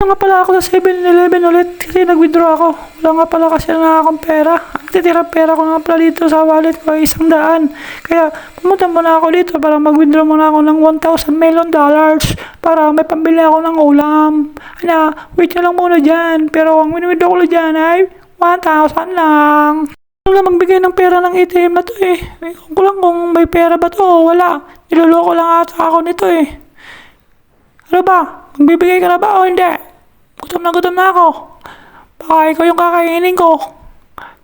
Wala nga pala ako sa 7-Eleven ulit kasi nag-withdraw ako. Wala nga pala kasi na akong pera. Ang titira pera ko nga pala dito sa wallet ko ay 100. Kaya pumunta muna ako dito para mag-withdraw muna ako ng $1,000 million para may pambili ako ng ulam. Wait nyo lang muna dyan. Pero ang win-withdraw ko dyan ay 1,000 lang. Ano na magbigay ng pera ng ATM na to eh. Ewan ko lang kung may pera ba to o wala. Niloloko lang ata ako nito eh. Ano ba? Magbibigay ka na ba o hindi? Gutom na ako. Baka ikaw yung kakainin ko.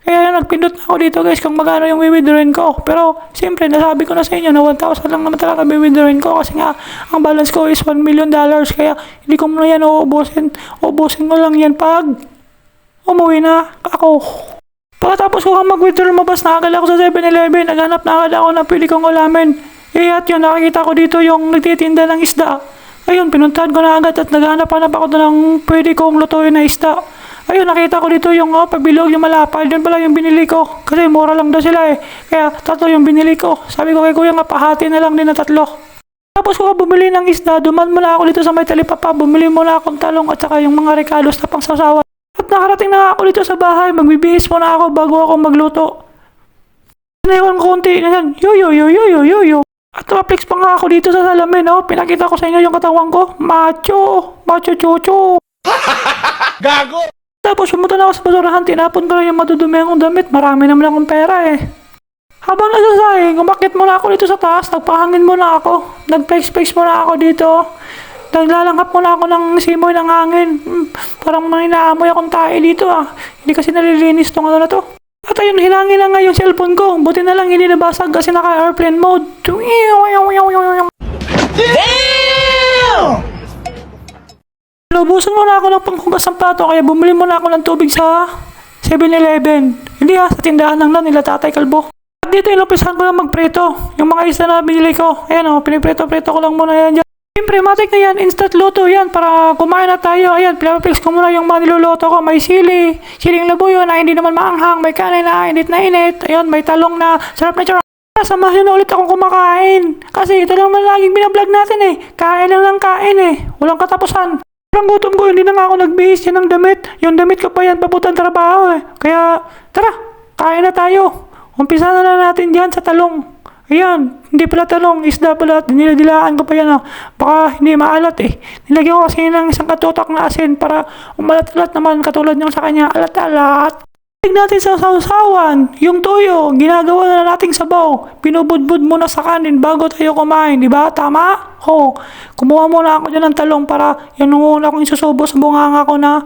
Kaya nagpindot na ako dito guys kung magkano yung withdrawin ko. Pero siyempre nasabi ko na sa inyo na 1,000 lang naman talaga withdrawin ko kasi nga ang balance ko is $1 million. Kaya hindi ko muna yan uubusin. Uubusin ko lang yan pag umuwi na ako. Pagkatapos ko mag-withdraw, mabas na agad ako sa 7-Eleven. Naghanap na agad ako ng pili kong ulamin. At yun, nakikita ko dito yung nagtitinda ng isda. Ayun, pinuntahan ko na agad at naghanap-hanap ako doon ng pwede kong lutuin na isda. Ayun, nakita ko dito yung pagbilog, yung malapad. Yun pala yung binili ko. Kasi mura lang daw sila eh. Kaya 3 yung binili ko. Sabi ko kay kuya nga, pahati na lang din na 3. Tapos ko bumili ng isda, duman muna ako dito sa may talipapa. Bumili muna akong talong at saka yung mga recados na pang sasawa. At nakarating na ako dito sa bahay. Magbibihis muna ako bago ako magluto. Naiwan konti. Ganyan. Yo. At naplex pa nga ako dito sa salamin, Pinakita ko sa inyo yung katawan ko. Macho chocho. Gago! Tapos pumunta na ako sa basurahan, tinapon ko na yung madudumi akong damit. Marami naman akong pera eh. Habang nasasayang, umakit muna ako dito sa taas. Nagpahangin muna ako. Nag-flex muna ako dito. Naglalanghap muna ako ng simoy ng hangin. Parang may naamoy akong tae dito Hindi kasi nalilinis tong ano na to. At ayun, hinangin na nga yung cellphone ko. Buti na lang hindi nabasag kasi naka-airplane mode. Damn! Lubusan muna ako ng panghugas ng plato kaya bumili muna ako ng tubig sa 7-Eleven. Hindi sa tindahan lang nila Tatay Kalbo. At dito inupisahan ko lang magpreto. Yung mga isda na binili ko. Ayan pinipreto-preto ko lang muna yan dyan. Siyempre, matik na yan. Instant luto yan para kumain na tayo. Ayan, pinapaplex ko muna yung mga niluluto ko. May siling labuyo na hindi naman maanghang. May kanin na init na init. Ayun, may talong na sarap na charap. Samahan na ulit akong kumakain. Kasi ito lang man laging binablog natin eh. Kain lang ng kain eh. Walang katapusan. Parang gutom ko, hindi na nga ako nagbihis yan ng damit. Yung damit ko pa yan, papuntang trabaho eh. Kaya, tara, kain na tayo. Umpisa na natin dyan sa talong. Ayan, hindi pala talong, isda pala. Diniladilaan ko pa yan Baka hindi maalat eh. Nilagyan ko kasi ng isang katutak na asin para umalat-alat naman katulad ng sa kanya. Alat-alat. Tignan natin sa sausawan. Yung toyo, ginagawa na nating sabaw. Pinubudbud muna sa kanin bago tayo kumain. Diba? Tama? Kumuha muna ako dyan ng talong para yan nung una kong isusubo sa bunganga ko na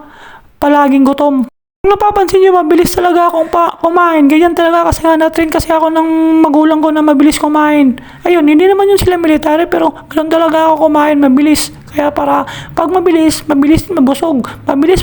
palaging gutom. Kung napapansin nyo, mabilis talaga akong kumain. Ganyan talaga kasi nga na-train kasi ako ng magulang ko na mabilis kumain. Ayun, hindi naman yun sila military pero ganun talaga ako kumain, mabilis. Kaya para pag mabilis mabusog. Mabilis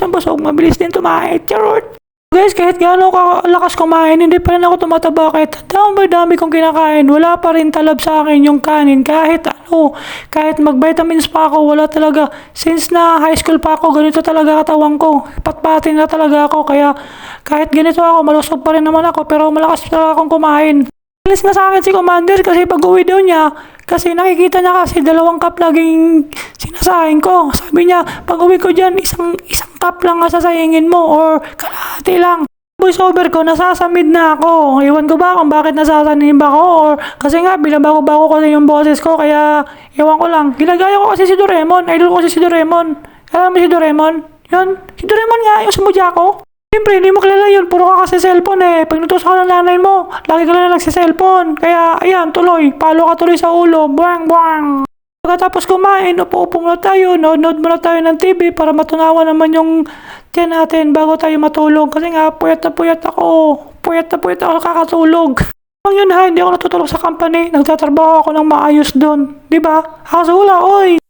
din tumain. Charot! Guys, kahit gaano kalakas kumain, hindi pa rin ako tumataba kahit dami kong kinakain. Wala pa rin talab sa akin yung kanin. Kahit mag-vitamins pa ako, wala talaga. Since na high school pa ako, ganito talaga katawan ko. Patpatin na talaga ako. Kaya kahit ganito ako, malusog pa rin naman ako. Pero malakas talaga akong kumain. Alis na sa akin si Commander kasi pag uwi daw niya, kasi nakikita niya kasi 2 cup laging sinasahin ko. Sabi niya, pag uwi ko dyan, isang cup lang sasayangin mo or kalahati lang. Voice over ko, nasasamid na ako. Iwan ko ba kung bakit nasasanib ako or kasi nga binabago-bago ko na yung boses ko kaya iwan ko lang. Ginagaya ko kasi si Doraemon. Idol ko kasi si Doraemon. Alam mo si Doraemon? Yun. Si Doraemon nga, yung sumudya ko. Siyempre, hindi mo kilala yun. Puro ka kasi cellphone eh. Pag natusa ka ng nanay mo, lagi ka na nagsi-cellphone. Kaya, ayan, tuloy. Palo ka tuloy sa ulo. Buwang. Pagkatapos kumain, upo-upo muna tayo. Nood muna tayo ng TV para matunawan naman yung tiyan natin bago tayo matulog. Kasi nga, puyat na puyat ako. Puyat na puyat ako kakatulog. Ang yun hindi ako natutulog sa company. Nagtatrabaho ako ng maayos doon. Diba? Hasula, oy!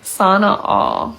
Sana all.